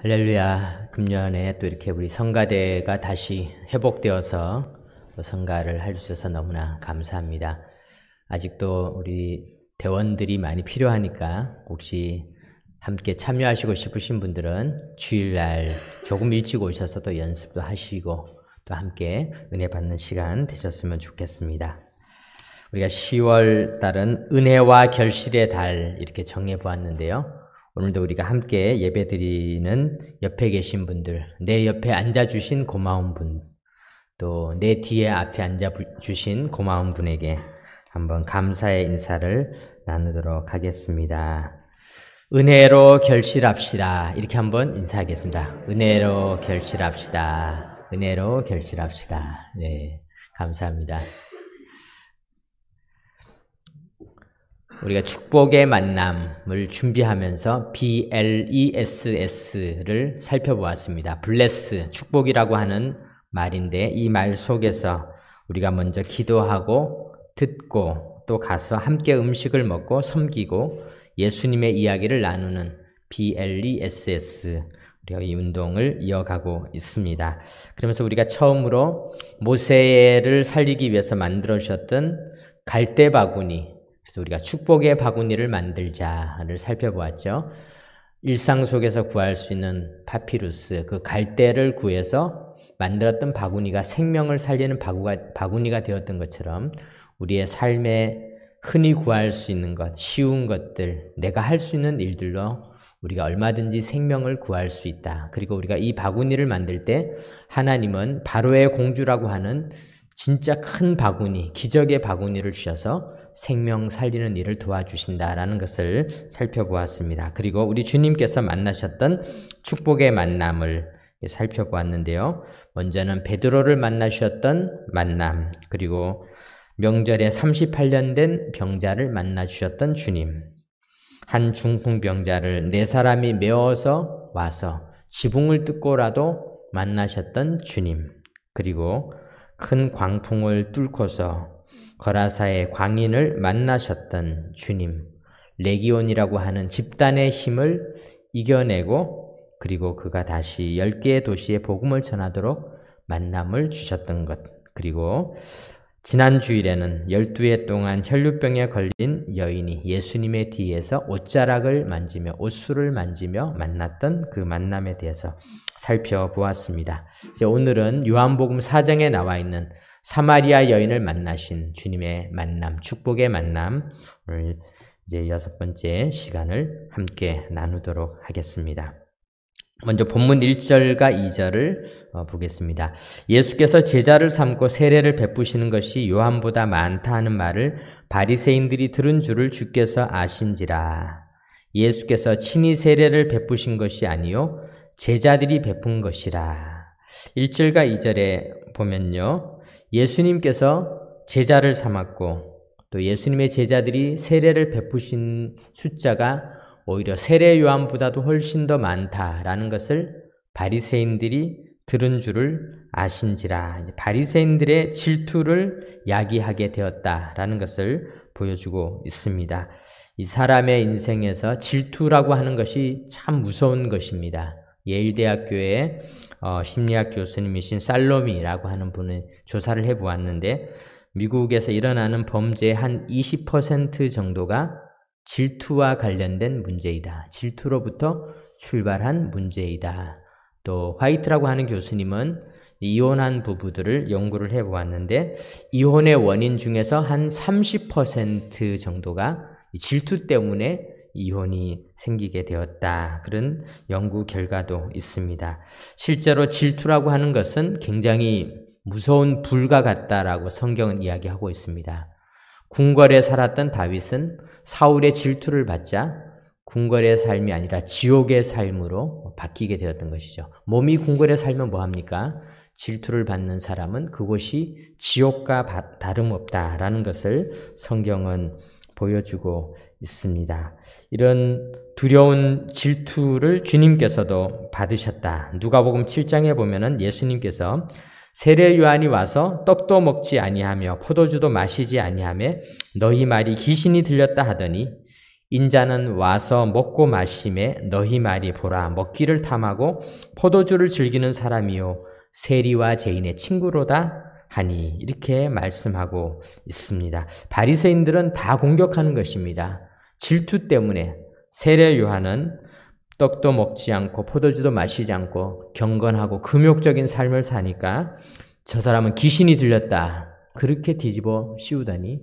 할렐루야. 금년에 또 이렇게 우리 성가대가 다시 회복되어서 또 성가를 할 수 있어서 너무나 감사합니다. 아직도 우리 대원들이 많이 필요하니까 혹시 함께 참여하시고 싶으신 분들은 주일날 조금 일찍 오셔서 또 연습도 하시고 또 함께 은혜 받는 시간 되셨으면 좋겠습니다. 우리가 10월 달은 은혜와 결실의 달 이렇게 정해 보았는데요. 오늘도 우리가 함께 예배드리는 옆에 계신 분들, 내 옆에 앉아주신 고마운 분, 또 내 뒤에 앞에 앉아주신 고마운 분에게 한번 감사의 인사를 나누도록 하겠습니다. 은혜로 결실합시다. 이렇게 한번 인사하겠습니다. 은혜로 결실합시다. 은혜로 결실합시다. 네, 감사합니다. 우리가 축복의 만남을 준비하면서 BLESS를 살펴보았습니다. 블레스, 축복이라고 하는 말인데 이 말 속에서 우리가 먼저 기도하고 듣고 또 가서 함께 음식을 먹고 섬기고 예수님의 이야기를 나누는 BLESS, 우리가 이 운동을 이어가고 있습니다. 그러면서 우리가 처음으로 모세를 살리기 위해서 만들어 주셨던 갈대 바구니, 그래서 우리가 축복의 바구니를 만들자를 살펴보았죠. 일상 속에서 구할 수 있는 파피루스, 그 갈대를 구해서 만들었던 바구니가 생명을 살리는 바구니가 되었던 것처럼 우리의 삶에 흔히 구할 수 있는 것, 쉬운 것들, 내가 할 수 있는 일들로 우리가 얼마든지 생명을 구할 수 있다. 그리고 우리가 이 바구니를 만들 때 하나님은 바로의 공주라고 하는 진짜 큰 바구니, 기적의 바구니를 주셔서 생명 살리는 일을 도와주신다라는 것을 살펴보았습니다. 그리고 우리 주님께서 만나셨던 축복의 만남을 살펴보았는데요. 먼저는 베드로를 만나주셨던 만남, 그리고 명절에 38년 된 병자를 만나주셨던 주님, 한 중풍병자를 4사람이 메어서 와서 지붕을 뜯고라도 만나셨던 주님, 그리고 큰 광풍을 뚫고서 거라사의 광인을 만나셨던 주님, 레기온이라고 하는 집단의 힘을 이겨내고 그리고 그가 다시 10개의 도시에 복음을 전하도록 만남을 주셨던 것, 그리고 지난 주일에는 12해 동안 혈루병에 걸린 여인이 예수님의 뒤에서 옷자락을 만지며 옷술을 만지며 만났던 그 만남에 대해서 살펴보았습니다. 이제 오늘은 요한복음 4장에 나와 있는 사마리아 여인을 만나신 주님의 만남, 축복의 만남, 오늘 이제 6번째 시간을 함께 나누도록 하겠습니다. 먼저 본문 1절과 2절을 보겠습니다. 예수께서 제자를 삼고 세례를 베푸시는 것이 요한보다 많다 하는 말을 바리새인들이 들은 줄을 주께서 아신지라. 예수께서 친히 세례를 베푸신 것이 아니요 제자들이 베푼 것이라. 1절과 2절에 보면요, 예수님께서 제자를 삼았고 또 예수님의 제자들이 세례를 베푸신 숫자가 오히려 세례 요한보다도 훨씬 더 많다라는 것을 바리새인들이 들은 줄을 아신지라. 바리새인들의 질투를 야기하게 되었다라는 것을 보여주고 있습니다. 이 사람의 인생에서 질투라고 하는 것이 참 무서운 것입니다. 예일대학교의 심리학 교수님이신 살로미라고 하는 분의 조사를 해보았는데 미국에서 일어나는 범죄의 한 20% 정도가 질투와 관련된 문제이다. 질투로부터 출발한 문제이다. 또 화이트라고 하는 교수님은 이혼한 부부들을 연구를 해보았는데 이혼의 원인 중에서 한 30% 정도가 질투 때문에 이혼이 생기게 되었다. 그런 연구 결과도 있습니다. 실제로 질투라고 하는 것은 굉장히 무서운 불과 같다라고 성경은 이야기하고 있습니다. 궁궐에 살았던 다윗은 사울의 질투를 받자 궁궐의 삶이 아니라 지옥의 삶으로 바뀌게 되었던 것이죠. 몸이 궁궐에 살면 뭐합니까? 질투를 받는 사람은 그곳이 지옥과 다름없다라는 것을 성경은 보여주고 있습니다. 이런 두려운 질투를 주님께서도 받으셨다. 누가복음 7장에 보면은 예수님께서 세례 요한이 와서 떡도 먹지 아니하며 포도주도 마시지 아니하며 너희 말이 귀신이 들렸다 하더니 인자는 와서 먹고 마심에 너희 말이 보라 먹기를 탐하고 포도주를 즐기는 사람이요 세리와 죄인의 친구로다 하니 이렇게 말씀하고 있습니다. 바리새인들은 다 공격하는 것입니다. 질투 때문에 세례 요한은 떡도 먹지 않고 포도주도 마시지 않고 경건하고 금욕적인 삶을 사니까 저 사람은 귀신이 들렸다. 그렇게 뒤집어 씌우다니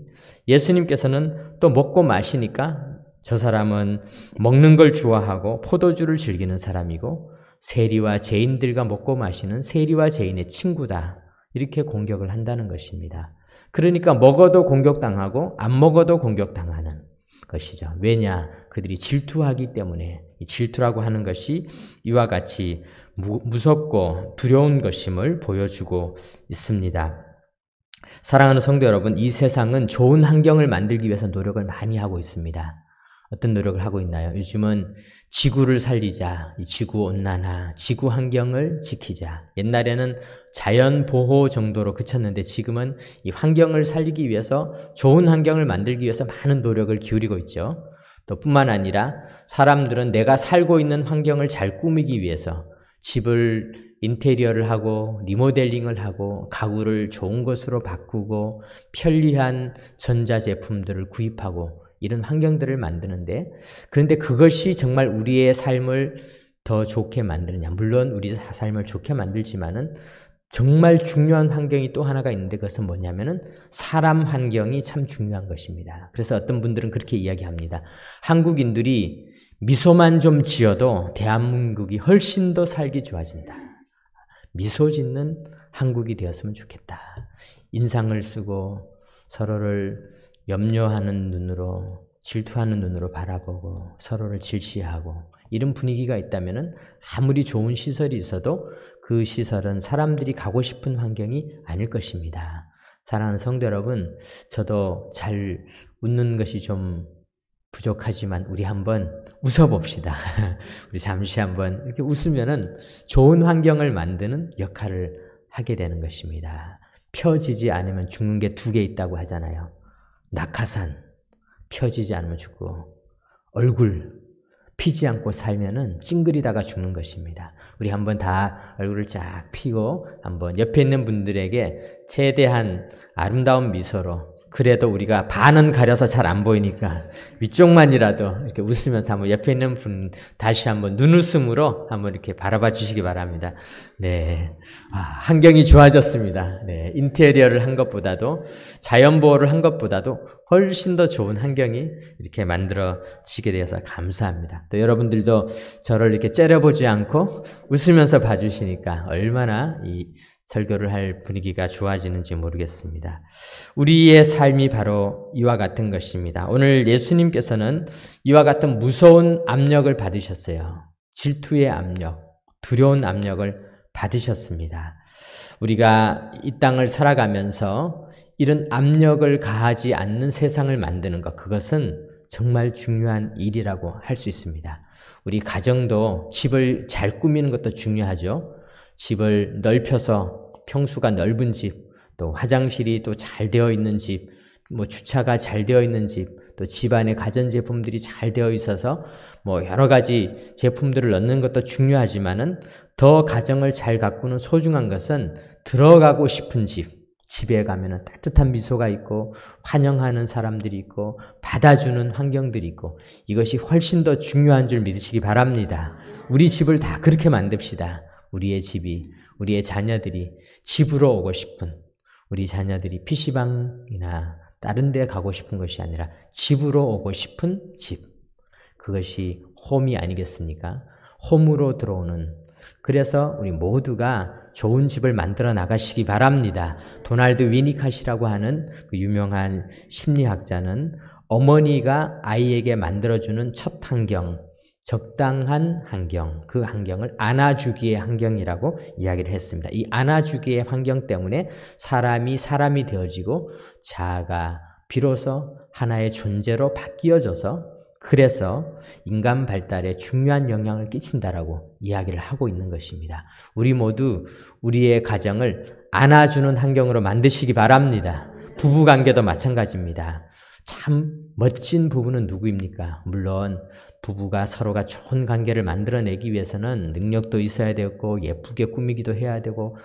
예수님께서는 또 먹고 마시니까 저 사람은 먹는 걸 좋아하고 포도주를 즐기는 사람이고 세리와 죄인들과 먹고 마시는 세리와 죄인의 친구다. 이렇게 공격을 한다는 것입니다. 그러니까 먹어도 공격당하고 안 먹어도 공격당하는 것이죠. 왜냐? 그들이 질투하기 때문에 이 질투라고 하는 것이 이와 같이 무섭고 두려운 것임을 보여주고 있습니다. 사랑하는 성도 여러분, 이 세상은 좋은 환경을 만들기 위해서 노력을 많이 하고 있습니다. 어떤 노력을 하고 있나요? 요즘은 지구를 살리자, 이 지구온난화, 지구 환경을 지키자. 옛날에는 자연보호 정도로 그쳤는데 지금은 이 환경을 살리기 위해서 좋은 환경을 만들기 위해서 많은 노력을 기울이고 있죠. 또 뿐만 아니라 사람들은 내가 살고 있는 환경을 잘 꾸미기 위해서 집을 인테리어를 하고 리모델링을 하고 가구를 좋은 것으로 바꾸고 편리한 전자제품들을 구입하고 이런 환경들을 만드는데 그런데 그것이 정말 우리의 삶을 더 좋게 만드느냐? 물론 우리 삶을 좋게 만들지만은 정말 중요한 환경이 또 하나가 있는데 그것은 뭐냐면은 사람 환경이 참 중요한 것입니다. 그래서 어떤 분들은 그렇게 이야기합니다. 한국인들이 미소만 좀 지어도 대한민국이 훨씬 더 살기 좋아진다. 미소 짓는 한국이 되었으면 좋겠다. 인상을 쓰고 서로를 염려하는 눈으로 질투하는 눈으로 바라보고 서로를 질시하고 이런 분위기가 있다면은 아무리 좋은 시설이 있어도 그 시설은 사람들이 가고 싶은 환경이 아닐 것입니다. 사랑하는 성도 여러분, 저도 잘 웃는 것이 좀 부족하지만 우리 한번 웃어봅시다. 우리 잠시 한번 이렇게 웃으면은 좋은 환경을 만드는 역할을 하게 되는 것입니다. 펴지지 않으면 죽는 게 두 개 있다고 하잖아요. 낙하산, 펴지지 않으면 죽고 얼굴, 피지 않고 살면은 찡그리다가 죽는 것입니다. 우리 한번 다 얼굴을 쫙 피고 한번 옆에 있는 분들에게 최대한 아름다운 미소로 그래도 우리가 반은 가려서 잘 안 보이니까 위쪽만이라도 이렇게 웃으면서 한번 옆에 있는 분 다시 한번 눈웃음으로 한번 이렇게 바라봐 주시기 바랍니다. 네. 환경이 좋아졌습니다. 네. 인테리어를 한 것보다도 자연보호를 한 것보다도 훨씬 더 좋은 환경이 이렇게 만들어지게 되어서 감사합니다. 또 여러분들도 저를 이렇게 째려보지 않고 웃으면서 봐주시니까 얼마나 이 설교를 할 분위기가 좋아지는지 모르겠습니다. 우리의 삶이 바로 이와 같은 것입니다. 오늘 예수님께서는 이와 같은 무서운 압력을 받으셨어요. 질투의 압력, 두려운 압력을 받으셨습니다. 우리가 이 땅을 살아가면서 이런 압력을 가하지 않는 세상을 만드는 것, 그것은 정말 중요한 일이라고 할 수 있습니다. 우리 가정도 집을 잘 꾸미는 것도 중요하죠. 집을 넓혀서 평수가 넓은 집, 또 화장실이 또 잘 되어 있는 집, 뭐 주차가 잘 되어 있는 집, 또 집안에 가전제품들이 잘 되어 있어서 뭐 여러 가지 제품들을 넣는 것도 중요하지만은 더 가정을 잘 가꾸는 소중한 것은 들어가고 싶은 집, 집에 가면은 따뜻한 미소가 있고 환영하는 사람들이 있고 받아주는 환경들이 있고 이것이 훨씬 더 중요한 줄 믿으시기 바랍니다. 우리 집을 다 그렇게 만듭시다. 우리의 집이, 우리의 자녀들이 집으로 오고 싶은, 우리 자녀들이 PC방이나 다른 데 가고 싶은 것이 아니라 집으로 오고 싶은 집. 그것이 홈이 아니겠습니까? 홈으로 들어오는. 그래서 우리 모두가 좋은 집을 만들어 나가시기 바랍니다. 도널드 위니캇이라고 하는 그 유명한 심리학자는 어머니가 아이에게 만들어주는 첫 환경, 적당한 환경, 그 환경을 안아주기의 환경이라고 이야기를 했습니다. 이 안아주기의 환경 때문에 사람이 되어지고 자아가 비로소 하나의 존재로 바뀌어져서 그래서 인간 발달에 중요한 영향을 끼친다라고 이야기를 하고 있는 것입니다. 우리 모두 우리의 가정을 안아주는 환경으로 만드시기 바랍니다. 부부관계도 마찬가지입니다. 참 멋진 부부는 누구입니까? 물론 부부가 서로가 좋은 관계를 만들어내기 위해서는 능력도 있어야 되고 예쁘게 꾸미기도 해야 되고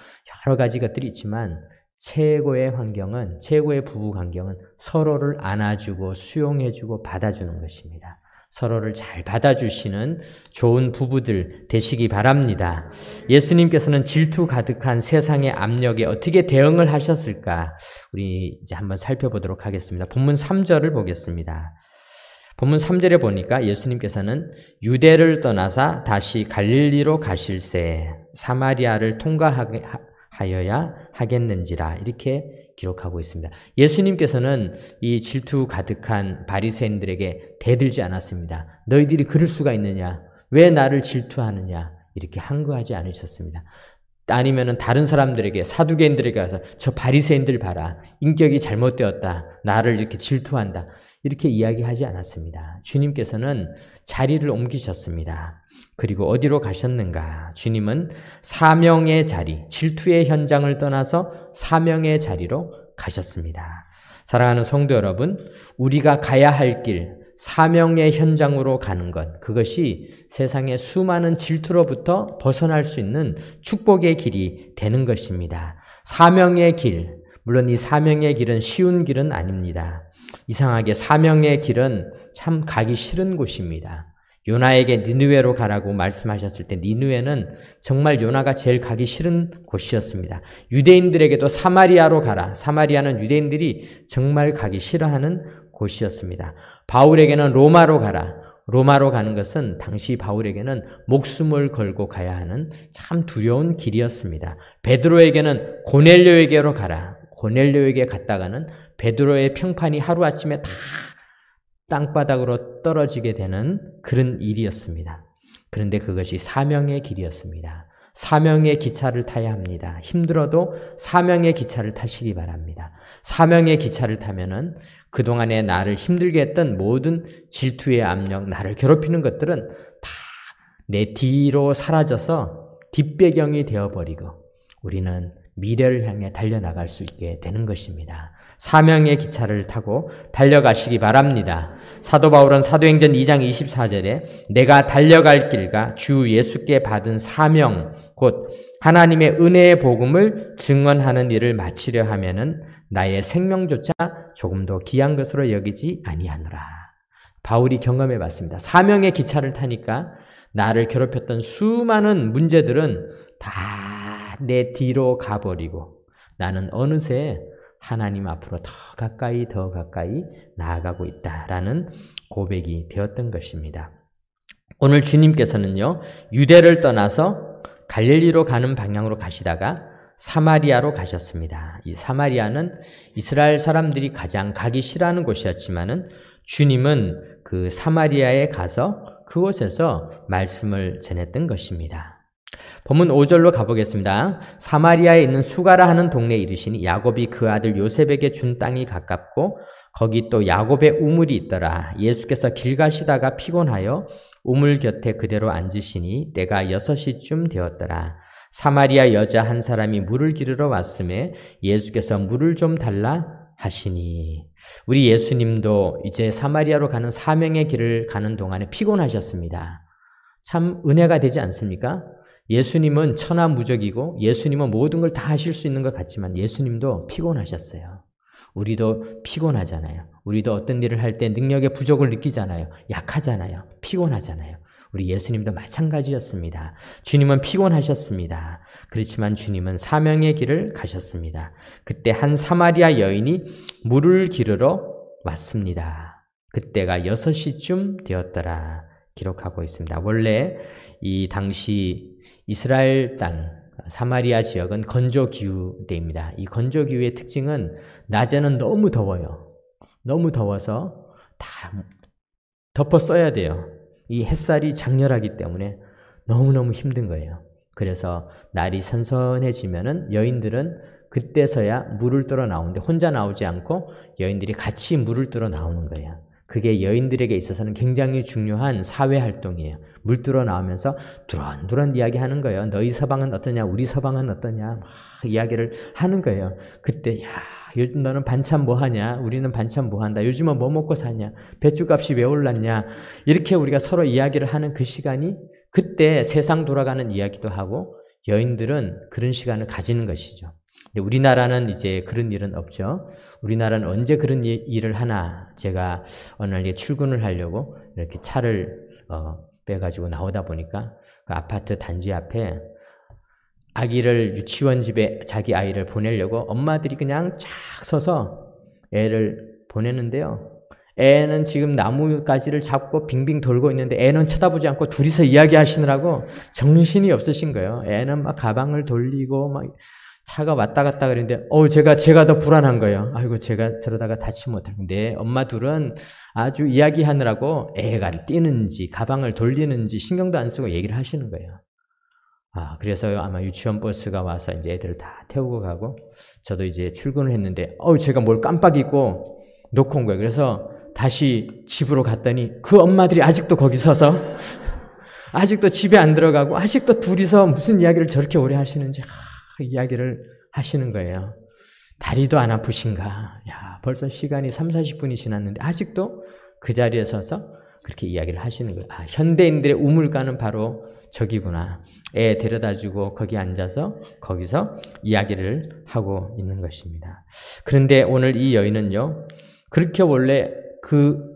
여러 가지 것들이 있지만 최고의 환경은, 최고의 부부 관계는 서로를 안아주고 수용해주고 받아주는 것입니다. 서로를 잘 받아주시는 좋은 부부들 되시기 바랍니다. 예수님께서는 질투 가득한 세상의 압력에 어떻게 대응을 하셨을까? 우리 이제 한번 살펴보도록 하겠습니다. 본문 3절을 보겠습니다. 본문 3절에 보니까 예수님께서는 유대를 떠나사 다시 갈릴리로 가실새 사마리아를 통과하여야 하겠는지라 이렇게 기록하고 있습니다. 예수님께서는 이 질투 가득한 바리새인들에게 대들지 않았습니다. 너희들이 그럴 수가 있느냐? 왜 나를 질투하느냐? 이렇게 항거하지 않으셨습니다. 아니면은 다른 사람들에게, 사두개인들에게 가서 저 바리새인들 봐라. 인격이 잘못되었다. 나를 이렇게 질투한다. 이렇게 이야기하지 않았습니다. 주님께서는 자리를 옮기셨습니다. 그리고 어디로 가셨는가? 주님은 사명의 자리, 질투의 현장을 떠나서 사명의 자리로 가셨습니다. 사랑하는 성도 여러분, 우리가 가야 할 길, 사명의 현장으로 가는 것, 그것이 세상의 수많은 질투로부터 벗어날 수 있는 축복의 길이 되는 것입니다. 사명의 길, 물론 이 사명의 길은 쉬운 길은 아닙니다. 이상하게 사명의 길은 참 가기 싫은 곳입니다. 요나에게 니느웨로 가라고 말씀하셨을 때 니느웨는 정말 요나가 제일 가기 싫은 곳이었습니다. 유대인들에게도 사마리아로 가라. 사마리아는 유대인들이 정말 가기 싫어하는 곳이었습니다. 바울에게는 로마로 가라. 로마로 가는 것은 당시 바울에게는 목숨을 걸고 가야 하는 참 두려운 길이었습니다. 베드로에게는 고넬료에게로 가라. 고넬료에게 갔다가는 베드로의 평판이 하루아침에 다 땅바닥으로 떨어지게 되는 그런 일이었습니다. 그런데 그것이 사명의 길이었습니다. 사명의 기차를 타야 합니다. 힘들어도 사명의 기차를 타시기 바랍니다. 사명의 기차를 타면은 그동안에 나를 힘들게 했던 모든 질투의 압력, 나를 괴롭히는 것들은 다 내 뒤로 사라져서 뒷배경이 되어버리고 우리는 미래를 향해 달려나갈 수 있게 되는 것입니다. 사명의 기차를 타고 달려가시기 바랍니다. 사도 바울은 사도행전 2장 24절에 내가 달려갈 길과 주 예수께 받은 사명 곧 하나님의 은혜의 복음을 증언하는 일을 마치려 하면은 나의 생명조차 조금 더 귀한 것으로 여기지 아니하노라. 바울이 경험해 봤습니다. 사명의 기차를 타니까 나를 괴롭혔던 수많은 문제들은 다 내 뒤로 가버리고 나는 어느새 하나님 앞으로 더 가까이 나아가고 있다라는 고백이 되었던 것입니다. 오늘 주님께서는요, 유대를 떠나서 갈릴리로 가는 방향으로 가시다가 사마리아로 가셨습니다. 이 사마리아는 이스라엘 사람들이 가장 가기 싫어하는 곳이었지만은 주님은 그 사마리아에 가서 그곳에서 말씀을 전했던 것입니다. 본문 5절로 가보겠습니다. 사마리아에 있는 수가라 하는 동네에 이르시니 야곱이 그 아들 요셉에게 준 땅이 가깝고 거기 또 야곱의 우물이 있더라. 예수께서 길 가시다가 피곤하여 우물 곁에 그대로 앉으시니 때가 6시쯤 되었더라. 사마리아 여자 한 사람이 물을 기르러 왔음에 예수께서 물을 좀 달라 하시니. 우리 예수님도 이제 사마리아로 가는 사명의 길을 가는 동안에 피곤하셨습니다. 참 은혜가 되지 않습니까? 예수님은 천하무적이고 예수님은 모든 걸 다 하실 수 있는 것 같지만 예수님도 피곤하셨어요. 우리도 피곤하잖아요. 우리도 어떤 일을 할 때 능력의 부족을 느끼잖아요. 약하잖아요. 피곤하잖아요. 우리 예수님도 마찬가지였습니다. 주님은 피곤하셨습니다. 그렇지만 주님은 사명의 길을 가셨습니다. 그때 한 사마리아 여인이 물을 기르러 왔습니다. 그때가 6시쯤 되었더라. 기록하고 있습니다. 원래 이 당시 이스라엘 땅 사마리아 지역은 건조기후대입니다. 이 건조기후의 특징은 낮에는 너무 더워요. 너무 더워서 다 덮어 써야 돼요. 이 햇살이 장렬하기 때문에 너무너무 힘든 거예요. 그래서 날이 선선해지면은 여인들은 그때서야 물을 뜨러 나오는데 혼자 나오지 않고 여인들이 같이 물을 뜨러 나오는 거예요. 그게 여인들에게 있어서는 굉장히 중요한 사회 활동이에요. 물 뚫어 나오면서 두런두런 이야기하는 거예요. 너희 서방은 어떠냐, 우리 서방은 어떠냐, 막 이야기를 하는 거예요. 그때 야, 요즘 너는 반찬 뭐 하냐, 우리는 반찬 뭐 한다, 요즘은 뭐 먹고 사냐, 배추값이 왜 올랐냐, 이렇게 우리가 서로 이야기를 하는 그 시간이, 그때 세상 돌아가는 이야기도 하고 여인들은 그런 시간을 가지는 것이죠. 근데 우리나라는 이제 그런 일은 없죠. 우리나라는 언제 그런 일을 하나, 제가 어느 날 출근을 하려고 이렇게 차를 빼가지고 나오다 보니까 그 아파트 단지 앞에 아기를 유치원 집에 자기 아이를 보내려고 엄마들이 그냥 쫙 서서 애를 보내는데요. 애는 지금 나뭇가지를 잡고 빙빙 돌고 있는데 애는 쳐다보지 않고 둘이서 이야기하시느라고 정신이 없으신 거예요. 애는 막 가방을 돌리고 막 차가 왔다 갔다 그랬는데 제가 더 불안한 거예요. 아이고 제가 저러다가 다치면 어떡하는데 엄마 둘은 아주 이야기하느라고 애가 뛰는지 가방을 돌리는지 신경도 안 쓰고 얘기를 하시는 거예요. 그래서 아마 유치원 버스가 와서 이제 애들을 다 태우고 가고 저도 이제 출근을 했는데 제가 뭘 깜빡 잊고 놓고 온 거예요. 그래서 다시 집으로 갔더니 그 엄마들이 아직도 거기 서서 아직도 집에 안 들어가고 아직도 둘이서 무슨 이야기를 저렇게 오래 하시는지 이야기를 하시는 거예요. 다리도 안 아프신가? 야, 벌써 시간이 30-40분이 지났는데 아직도 그 자리에 서서 그렇게 이야기를 하시는 거예요. 현대인들의 우물가는 바로 저기구나. 애 데려다주고 거기 앉아서 거기서 이야기를 하고 있는 것입니다. 그런데 오늘 이 여인은요, 그렇게 원래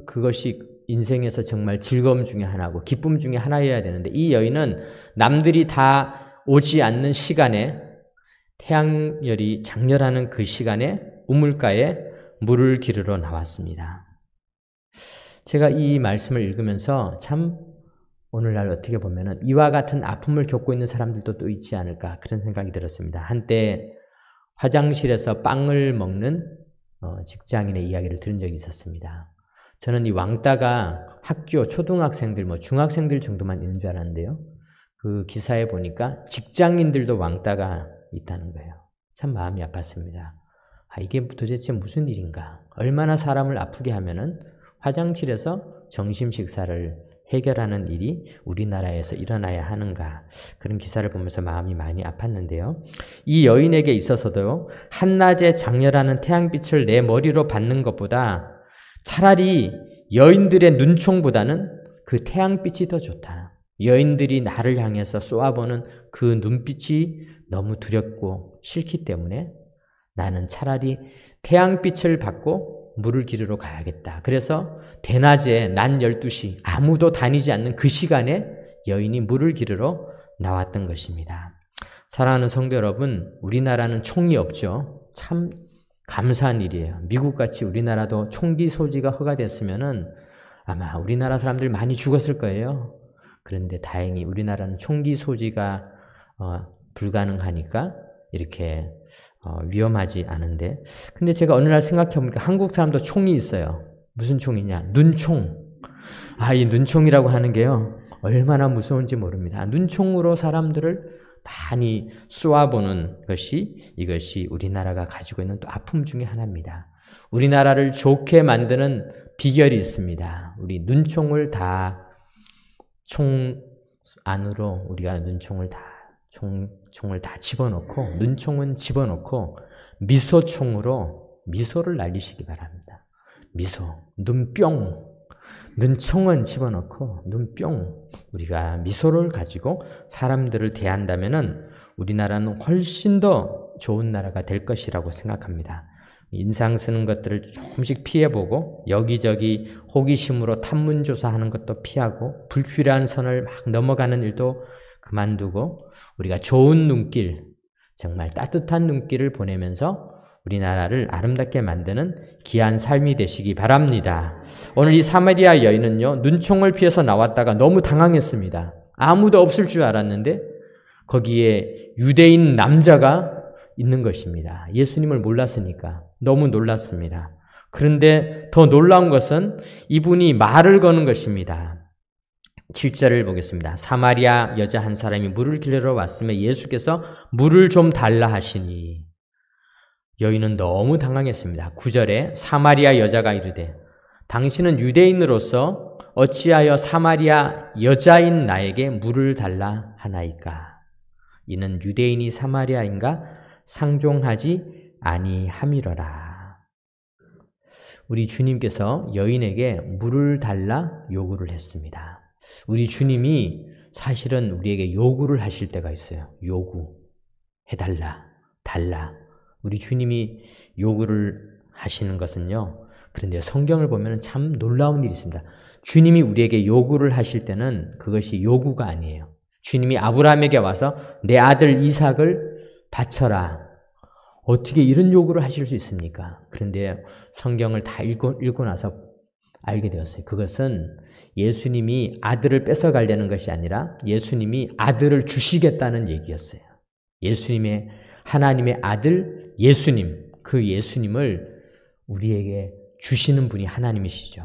그것이 인생에서 정말 즐거움 중에 하나고 기쁨 중에 하나여야 되는데 이 여인은 남들이 다 오지 않는 시간에 태양열이 장렬하는 그 시간에 우물가에 물을 기르러 나왔습니다. 제가 이 말씀을 읽으면서 참 오늘날 어떻게 보면은 이와 같은 아픔을 겪고 있는 사람들도 또 있지 않을까 그런 생각이 들었습니다. 한때 화장실에서 빵을 먹는 직장인의 이야기를 들은 적이 있었습니다. 저는 이 왕따가 학교 초등학생들 중학생들 정도만 있는 줄 알았는데요. 그 기사에 보니까 직장인들도 왕따가 있다는 거예요. 참 마음이 아팠습니다. 이게 도대체 무슨 일인가? 얼마나 사람을 아프게 하면은 화장실에서 점심 식사를 해결하는 일이 우리나라에서 일어나야 하는가? 그런 기사를 보면서 마음이 많이 아팠는데요. 이 여인에게 있어서도 한낮에 장렬하는 태양빛을 내 머리로 받는 것보다 차라리 여인들의 눈총보다는 그 태양빛이 더 좋다. 여인들이 나를 향해서 쏘아보는 그 눈빛이 너무 두렵고 싫기 때문에 나는 차라리 태양빛을 받고 물을 기르러 가야겠다. 그래서 대낮에 낮 12시 아무도 다니지 않는 그 시간에 여인이 물을 기르러 나왔던 것입니다. 사랑하는 성도 여러분, 우리나라는 총이 없죠. 참 감사한 일이에요. 미국같이 우리나라도 총기 소지가 허가됐으면은 아마 우리나라 사람들 많이 죽었을 거예요. 그런데 다행히 우리나라는 총기 소지가 불가능하니까 이렇게 위험하지 않은데, 근데 제가 어느 날 생각해보니까 한국 사람도 총이 있어요. 무슨 총이냐? 눈총. 이 눈총이라고 하는 게요, 얼마나 무서운지 모릅니다. 눈총으로 사람들을 많이 쏘아보는 이것이 우리나라가 가지고 있는 또 아픔 중에 하나입니다. 우리나라를 좋게 만드는 비결이 있습니다. 우리 눈총을 다 총 안으로 우리가 눈총을 다 총을 다 집어넣고 눈총은 집어넣고 미소총으로 미소를 날리시기 바랍니다. 미소, 눈뿅, 눈총은 집어넣고 눈뿅, 우리가 미소를 가지고 사람들을 대한다면은 우리나라는 훨씬 더 좋은 나라가 될 것이라고 생각합니다. 인상 쓰는 것들을 조금씩 피해보고 여기저기 호기심으로 탐문조사하는 것도 피하고 불필요한 선을 막 넘어가는 일도 그만두고 우리가 좋은 눈길, 정말 따뜻한 눈길을 보내면서 우리나라를 아름답게 만드는 귀한 삶이 되시기 바랍니다. 오늘 이 사마리아 여인은요, 눈총을 피해서 나왔다가 너무 당황했습니다. 아무도 없을 줄 알았는데 거기에 유대인 남자가 있는 것입니다. 예수님을 몰랐으니까 너무 놀랐습니다. 그런데 더 놀라운 것은 이분이 말을 거는 것입니다. 7절을 보겠습니다. 사마리아 여자 한 사람이 물을 기르러 왔으며 예수께서 물을 좀 달라 하시니, 여인은 너무 당황했습니다. 9절에 사마리아 여자가 이르되 당신은 유대인으로서 어찌하여 사마리아 여자인 나에게 물을 달라 하나이까? 이는 유대인이 사마리아인가 상종하지 아니함이러라. 우리 주님께서 여인에게 물을 달라 요구를 했습니다. 우리 주님이 사실은 우리에게 요구를 하실 때가 있어요. 요구. 해달라. 달라. 우리 주님이 요구를 하시는 것은요. 그런데 성경을 보면 참 놀라운 일이 있습니다. 주님이 우리에게 요구를 하실 때는 그것이 요구가 아니에요. 주님이 아브라함에게 와서 내 아들 이삭을 바쳐라. 어떻게 이런 요구를 하실 수 있습니까? 그런데 성경을 다 읽고 나서 알게 되었어요. 그것은 예수님이 아들을 뺏어가려는 것이 아니라 예수님이 아들을 주시겠다는 얘기였어요. 예수님의 하나님의 아들 예수님, 그 예수님을 우리에게 주시는 분이 하나님이시죠.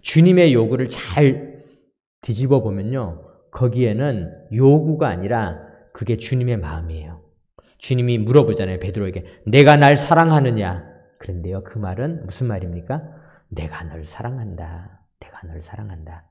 주님의 요구를 잘 뒤집어 보면요. 거기에는 요구가 아니라 그게 주님의 마음이에요. 주님이 물어보잖아요. 베드로에게 내가 날 사랑하느냐? 그런데요. 그 말은 무슨 말입니까? 내가 널 사랑한다. 내가 널 사랑한다.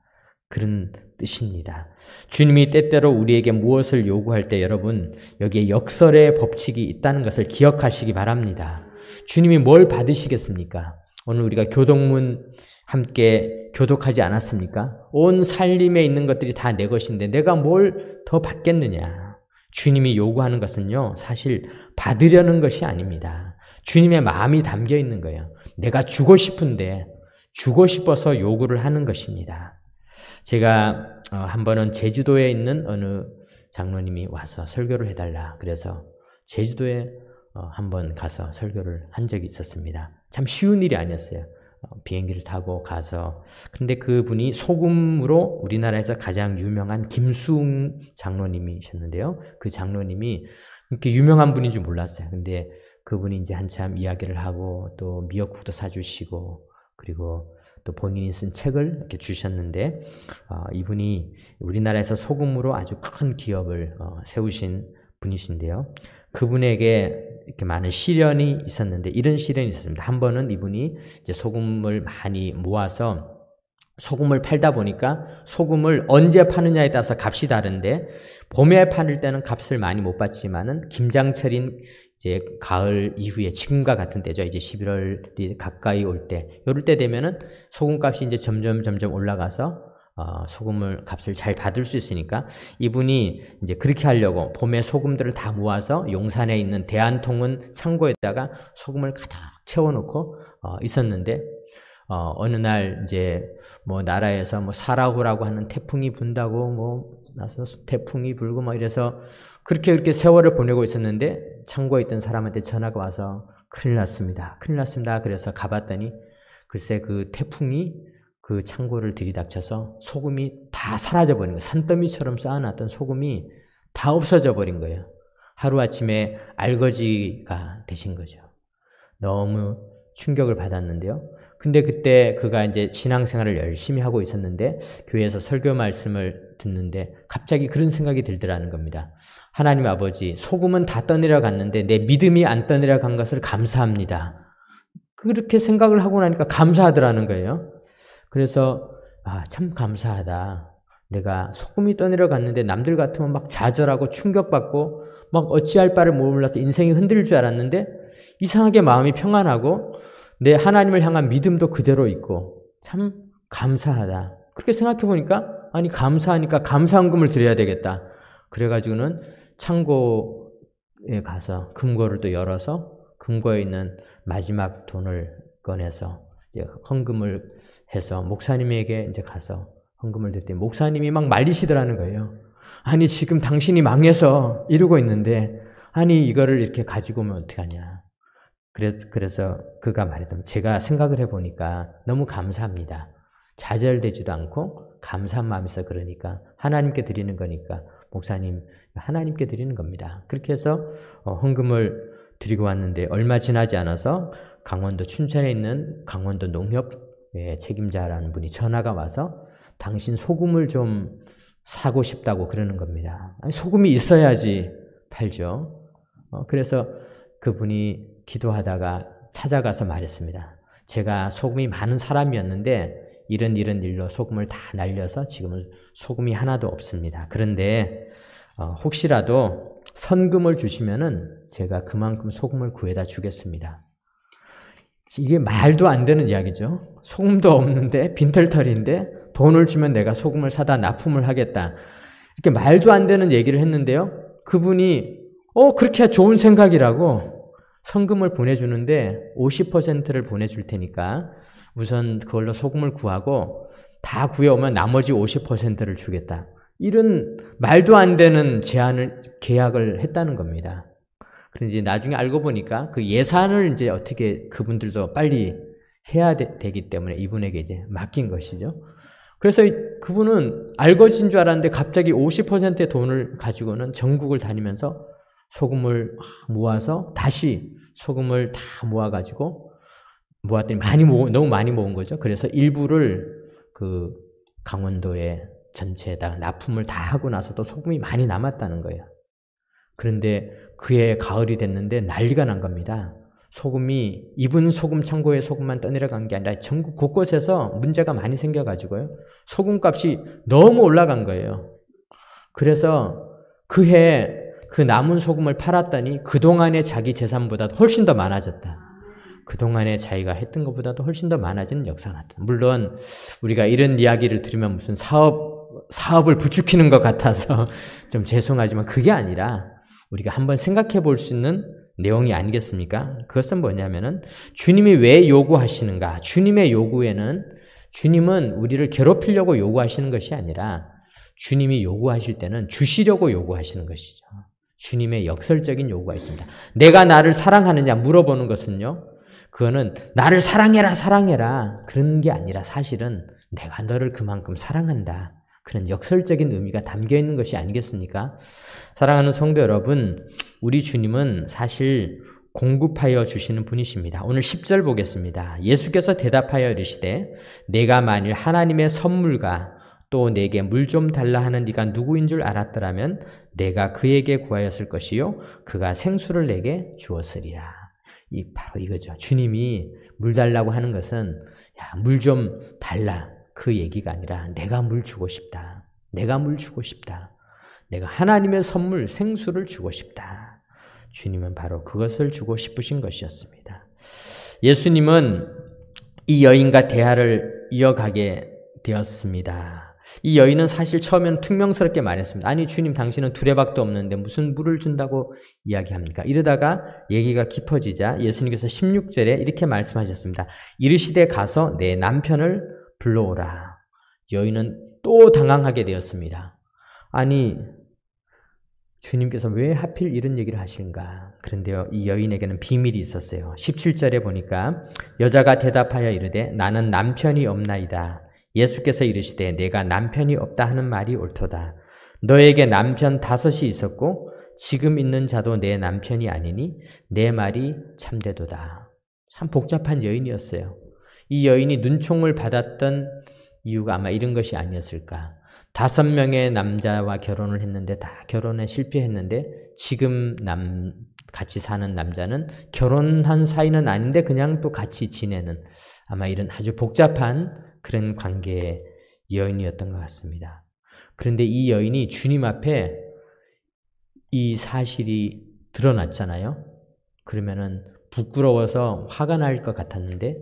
그런 뜻입니다. 주님이 때때로 우리에게 무엇을 요구할 때 여러분 여기에 역설의 법칙이 있다는 것을 기억하시기 바랍니다. 주님이 뭘 받으시겠습니까? 오늘 우리가 교동문 함께 교독하지 않았습니까? 온 살림에 있는 것들이 다 내 것인데 내가 뭘 더 받겠느냐? 주님이 요구하는 것은요, 사실 받으려는 것이 아닙니다. 주님의 마음이 담겨 있는 거예요. 내가 주고 싶은데 주고 싶어서 요구를 하는 것입니다. 제가 한 번은 제주도에 있는 어느 장로님이 와서 설교를 해달라. 그래서 제주도에 한번 가서 설교를 한 적이 있었습니다. 참 쉬운 일이 아니었어요. 비행기를 타고 가서. 근데 그분이 소금으로 우리나라에서 가장 유명한 김수웅 장로님이셨는데요. 그 장로님이 그렇게 유명한 분인 줄 몰랐어요. 근데 그분이 이제 한참 이야기를 하고 또 미역국도 사주시고 그리고 또 본인이 쓴 책을 이렇게 주셨는데 이분이 우리나라에서 소금으로 아주 큰 기업을 세우신 분이신데요. 그분에게 이렇게 많은 시련이 있었는데 이런 시련이 있었습니다. 한 번은 이분이 이제 소금을 많이 모아서 소금을 팔다 보니까 소금을 언제 파느냐에 따라서 값이 다른데 봄에 팔을 때는 값을 많이 못 받지만은 김장철인 이제 가을 이후에 지금과 같은 때죠. 이제 11월이 가까이 올 때, 이럴 때 되면은 소금값이 이제 점점 올라가서 소금을 값을 잘 받을 수 있으니까 이분이 이제 그렇게 하려고 봄에 소금들을 다 모아서 용산에 있는 대한통운 창고에다가 소금을 가득 채워놓고 있었는데 어느 날 이제 뭐 나라에서 뭐 사라후라고 하는 태풍이 분다고 뭐 나서 태풍이 불고 막 이래서 그렇게 세월을 보내고 있었는데 창고에 있던 사람한테 전화가 와서 큰일 났습니다. 그래서 가봤더니 글쎄 그 태풍이 그 창고를 들이닥쳐서 소금이 다 사라져버린 거예요. 산더미처럼 쌓아놨던 소금이 다 없어져 버린 거예요. 하루아침에 알거지가 되신 거죠. 너무 충격을 받았는데요. 근데 그때 그가 이제 신앙생활을 열심히 하고 있었는데 교회에서 설교 말씀을 듣는데 갑자기 그런 생각이 들더라는 겁니다. 하나님 아버지, 소금은 다 떠내려갔는데 내 믿음이 안 떠내려간 것을 감사합니다. 그렇게 생각을 하고 나니까 감사하더라는 거예요. 그래서 참 감사하다. 내가 소금이 떠내려갔는데 남들 같으면 막 좌절하고 충격받고 막 어찌할 바를 몰라서 인생이 흔들릴 줄 알았는데 이상하게 마음이 평안하고 내 하나님을 향한 믿음도 그대로 있고 참 감사하다. 그렇게 생각해 보니까 감사하니까 감사헌금을 드려야 되겠다. 그래가지고는 창고에 가서 금고를 또 열어서 금고에 있는 마지막 돈을 꺼내서 이제 헌금을 해서 목사님에게 이제 가서 헌금을 드렸더니 목사님이 막 말리시더라는 거예요. 지금 당신이 망해서 이러고 있는데 이거를 이렇게 가지고 오면 어떡하냐. 그래서 그가 말했던 제가 생각을 해보니까 너무 감사합니다. 좌절되지도 않고 감사한 마음에서 그러니까 하나님께 드리는 거니까 목사님 하나님께 드리는 겁니다. 그렇게 해서 헌금을 드리고 왔는데 얼마 지나지 않아서 강원도 춘천에 있는 강원도 농협의 책임자라는 분이 전화가 와서 당신 소금을 좀 사고 싶다고 그러는 겁니다. 소금이 있어야지 팔죠. 그래서 그분이 기도하다가 찾아가서 말했습니다. 제가 소금이 많은 사람이었는데 이런 일로 소금을 다 날려서 지금은 소금이 하나도 없습니다. 그런데 혹시라도 선금을 주시면은 제가 그만큼 소금을 구해다 주겠습니다. 이게 말도 안 되는 이야기죠. 소금도 없는데 빈털터리인데 돈을 주면 내가 소금을 사다 납품을 하겠다. 이렇게 말도 안 되는 얘기를 했는데요. 그분이 그렇게 좋은 생각이라고 선금을 보내주는데 50%를 보내줄 테니까 우선 그걸로 소금을 구하고 다 구해오면 나머지 50%를 주겠다. 이런 말도 안 되는 계약을 했다는 겁니다. 그런데 이제 나중에 알고 보니까 그 예산을 이제 어떻게 그분들도 빨리 해야 되기 때문에 이분에게 이제 맡긴 것이죠. 그래서 그분은 알거진 줄 알았는데 갑자기 50%의 돈을 가지고는 전국을 다니면서 소금을 모아서 다시 소금을 다 모아가지고 모았더니 너무 많이 모은 거죠. 그래서 일부를 그 강원도에 전체에다 납품을 다 하고 나서도 소금이 많이 남았다는 거예요. 그런데 그해 가을이 됐는데 난리가 난 겁니다. 소금이 이분 소금 창고에 소금만 떠내려간 게 아니라 전국 곳곳에서 문제가 많이 생겨가지고요. 소금값이 너무 올라간 거예요. 그래서 그해 그 남은 소금을 팔았더니 그동안의 자기 재산보다도 훨씬 더 많아졌다. 그동안에 자기가 했던 것보다도 훨씬 더 많아지는 역사가 나타났다. 물론 우리가 이런 이야기를 들으면 무슨 사업을 부추기는 것 같아서 좀 죄송하지만 그게 아니라 우리가 한번 생각해 볼 수 있는 내용이 아니겠습니까? 그것은 뭐냐면은 주님이 왜 요구하시는가? 주님의 요구에는 주님은 우리를 괴롭히려고 요구하시는 것이 아니라 주님이 요구하실 때는 주시려고 요구하시는 것이죠. 주님의 역설적인 요구가 있습니다. 내가 나를 사랑하느냐 물어보는 것은요. 그거는 나를 사랑해라 그런 게 아니라 사실은 내가 너를 그만큼 사랑한다. 그런 역설적인 의미가 담겨 있는 것이 아니겠습니까? 사랑하는 성도 여러분, 우리 주님은 사실 공급하여 주시는 분이십니다. 오늘 10절 보겠습니다. 예수께서 대답하여 이르시되 내가 만일 하나님의 선물과 또 내게 물 좀 달라 하는 네가 누구인 줄 알았더라면 내가 그에게 구하였을 것이요 그가 생수를 내게 주었으리라. 바로 이거죠. 주님이 물 달라고 하는 것은 물 좀 달라 그 얘기가 아니라 내가 물 주고 싶다. 내가 물 주고 싶다. 내가 하나님의 선물 생수를 주고 싶다. 주님은 바로 그것을 주고 싶으신 것이었습니다. 예수님은 이 여인과 대화를 이어가게 되었습니다. 이 여인은 사실 처음에는 퉁명스럽게 말했습니다. 아니 주님 당신은 두레박도 없는데 무슨 물을 준다고 이야기합니까? 이러다가 얘기가 깊어지자 예수님께서 16절에 이렇게 말씀하셨습니다. 이르시되 가서 내 남편을 불러오라. 여인은 또 당황하게 되었습니다. 아니 주님께서 왜 하필 이런 얘기를 하시는가? 그런데요, 이 여인에게는 비밀이 있었어요. 17절에 보니까 여자가 대답하여 이르되 나는 남편이 없나이다. 예수께서 이르시되 내가 남편이 없다 하는 말이 옳도다. 너에게 남편 5이 있었고 지금 있는 자도 내 남편이 아니니 내 말이 참되도다. 참 복잡한 여인이었어요. 이 여인이 눈총을 받았던 이유가 아마 이런 것이 아니었을까. 5명의 남자와 결혼을 했는데 다 결혼에 실패했는데 지금 같이 사는 남자는 결혼한 사이는 아닌데 그냥 또 같이 지내는 아마 이런 아주 복잡한 그런 관계의 여인이었던 것 같습니다. 그런데 이 여인이 주님 앞에 이 사실이 드러났잖아요. 그러면은 부끄러워서 화가 날 것 같았는데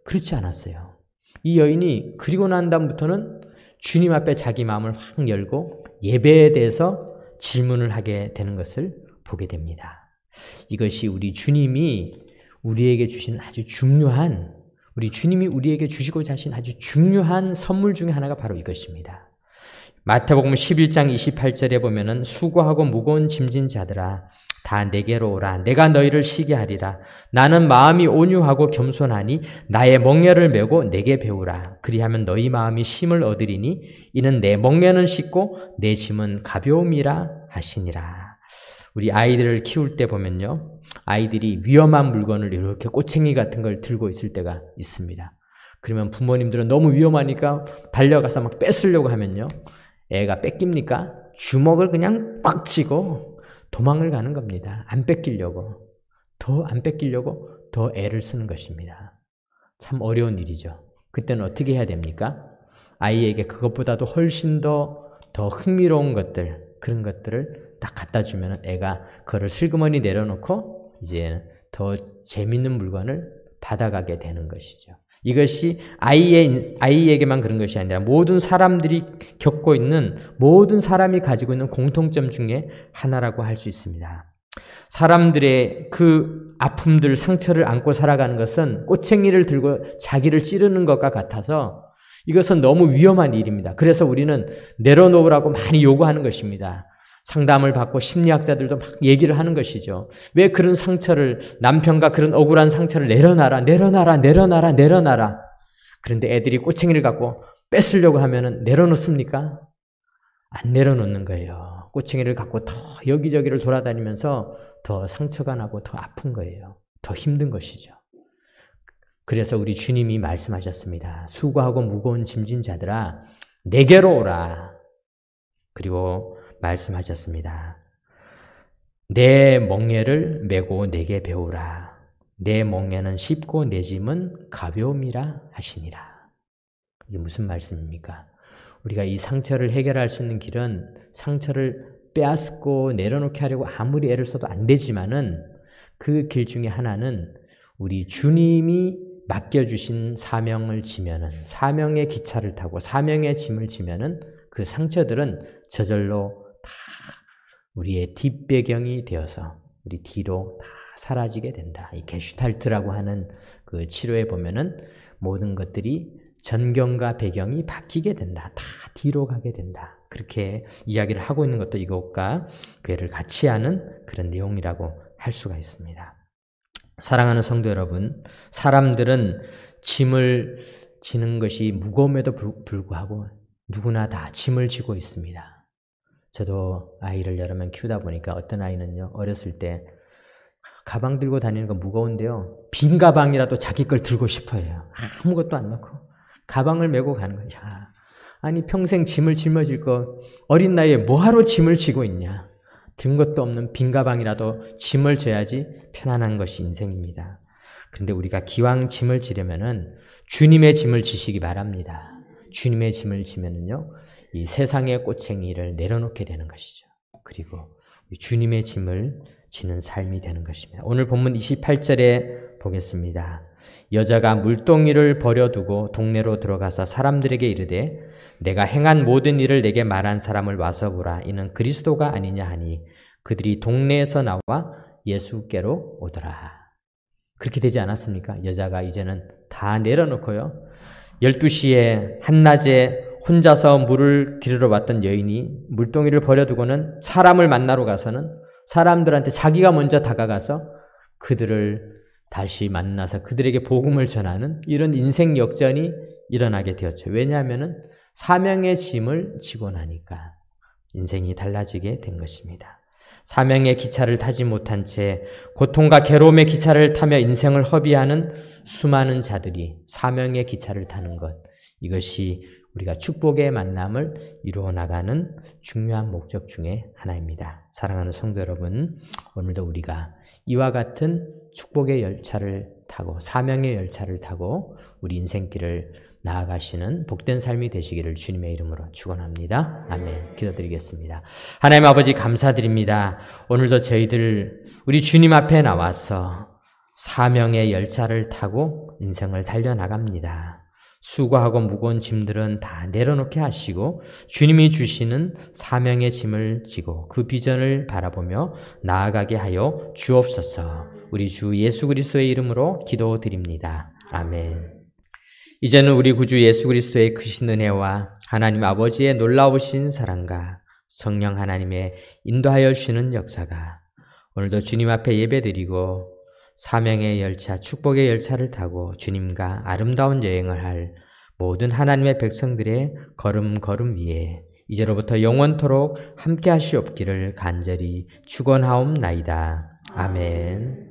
그렇지 않았어요. 이 여인이 그리고 난 다음부터는 주님 앞에 자기 마음을 확 열고 예배에 대해서 질문을 하게 되는 것을 보게 됩니다. 이것이 우리 주님이 우리에게 주시는 아주 중요한 우리 주님이 우리에게 주시고자 하신 아주 중요한 선물 중에 하나가 바로 이것입니다. 마태복음 11장 28절에 보면은 수고하고 무거운 짐진 자들아 다 내게로 오라. 내가 너희를 쉬게 하리라. 나는 마음이 온유하고 겸손하니 나의 멍에를 메고 내게 배우라. 그리하면 너희 마음이 쉼을 얻으리니 이는 내 멍에는 쉽고 내 짐은 가벼움이라 하시니라. 우리 아이들을 키울 때 보면요. 아이들이 위험한 물건을 이렇게 꼬챙이 같은 걸 들고 있을 때가 있습니다. 그러면 부모님들은 너무 위험하니까 달려가서 막 뺏으려고 하면요. 애가 뺏깁니까? 주먹을 그냥 꽉 쥐고 도망을 가는 겁니다. 안 뺏기려고. 더 안 뺏기려고 더 애를 쓰는 것입니다. 참 어려운 일이죠. 그때는 어떻게 해야 됩니까? 아이에게 그것보다도 훨씬 더 흥미로운 것들, 그런 것들을 딱 갖다 주면 애가 그거를 슬그머니 내려놓고 이제 더 재밌는 물건을 받아가게 되는 것이죠. 이것이 아이에게만 그런 것이 아니라 모든 사람들이 겪고 있는, 모든 사람이 가지고 있는 공통점 중에 하나라고 할 수 있습니다. 사람들의 그 아픔들, 상처를 안고 살아가는 것은 꼬챙이를 들고 자기를 찌르는 것과 같아서 이것은 너무 위험한 일입니다. 그래서 우리는 내려놓으라고 많이 요구하는 것입니다. 상담을 받고 심리학자들도 막 얘기를 하는 것이죠. 왜 그런 상처를, 남편과 그런 억울한 상처를 내려놔라. 그런데 애들이 꼬챙이를 갖고 뺏으려고 하면 내려놓습니까? 안 내려놓는 거예요. 꼬챙이를 갖고 더 여기저기를 돌아다니면서 더 상처가 나고 더 아픈 거예요. 더 힘든 것이죠. 그래서 우리 주님이 말씀하셨습니다. 수고하고 무거운 짐진 자들아, 내게로 오라. 그리고 말씀하셨습니다. 내 멍에를 메고 내게 배우라. 내 멍에는 쉽고 내 짐은 가벼움이라 하시니라. 이게 무슨 말씀입니까? 우리가 이 상처를 해결할 수 있는 길은 상처를 빼앗고 내려놓게 하려고 아무리 애를 써도 안 되지만은 그 길 중에 하나는 우리 주님이 맡겨주신 사명을 지면은, 사명의 기차를 타고 사명의 짐을 지면은 그 상처들은 저절로 다 우리의 뒷배경이 되어서 우리 뒤로 다 사라지게 된다. 이 게슈탈트라고 하는 그 치료에 보면은 모든 것들이 전경과 배경이 바뀌게 된다. 다 뒤로 가게 된다. 그렇게 이야기를 하고 있는 것도 이것과 괴를 같이 하는 그런 내용이라고 할 수가 있습니다. 사랑하는 성도 여러분, 사람들은 짐을 지는 것이 무거움에도 불구하고 누구나 다 짐을 지고 있습니다. 저도 아이를 여러 명 키우다 보니까 어떤 아이는요, 어렸을 때 가방 들고 다니는 거 무거운데요, 빈 가방이라도 자기 걸 들고 싶어 해요. 아무것도 안 넣고 가방을 메고 가는 거예요. 아니 평생 짐을 짊어질 거 어린 나이에 뭐하러 짐을 지고 있냐. 든 것도 없는 빈 가방이라도 짐을 져야지 편안한 것이 인생입니다. 그런데 우리가 기왕 짐을 지려면은 주님의 짐을 지시기 바랍니다. 주님의 짐을 지면은요, 이 세상의 꼬챙이를 내려놓게 되는 것이죠. 그리고 주님의 짐을 지는 삶이 되는 것입니다. 오늘 본문 28절에 보겠습니다. 여자가 물동이를 버려두고 동네로 들어가서 사람들에게 이르되 내가 행한 모든 일을 내게 말한 사람을 와서 보라. 이는 그리스도가 아니냐 하니 그들이 동네에서 나와 예수께로 오더라. 그렇게 되지 않았습니까? 여자가 이제는 다 내려놓고요, 12시에 한낮에 혼자서 물을 기르러 왔던 여인이 물동이를 버려두고는 사람을 만나러 가서는 사람들한테 자기가 먼저 다가가서 그들을 다시 만나서 그들에게 복음을 전하는 이런 인생 역전이 일어나게 되었죠. 왜냐하면 사명의 짐을 지고 나니까 인생이 달라지게 된 것입니다. 사명의 기차를 타지 못한 채 고통과 괴로움의 기차를 타며 인생을 허비하는 수많은 자들이 사명의 기차를 타는 것, 이것이 우리가 축복의 만남을 이루어 나가는 중요한 목적 중에 하나입니다. 사랑하는 성도 여러분, 오늘도 우리가 이와 같은 축복의 열차를 타고 사명의 열차를 타고 우리 인생길을 나아가시는 복된 삶이 되시기를 주님의 이름으로 축원합니다. 아멘. 기도드리겠습니다. 하나님 아버지 감사드립니다. 오늘도 저희들 우리 주님 앞에 나와서 사명의 열차를 타고 인생을 달려나갑니다. 수고하고 무거운 짐들은 다 내려놓게 하시고 주님이 주시는 사명의 짐을 지고 그 비전을 바라보며 나아가게 하여 주옵소서. 우리 주 예수 그리스도의 이름으로 기도드립니다. 아멘. 이제는 우리 구주 예수 그리스도의 크신 은혜와 하나님 아버지의 놀라우신 사랑과 성령 하나님의 인도하여 주시는 역사가 오늘도 주님 앞에 예배드리고 사명의 열차, 축복의 열차를 타고 주님과 아름다운 여행을 할 모든 하나님의 백성들의 걸음걸음 위에 이제로부터 영원토록 함께 하시옵기를 간절히 축원하옵나이다. 아멘.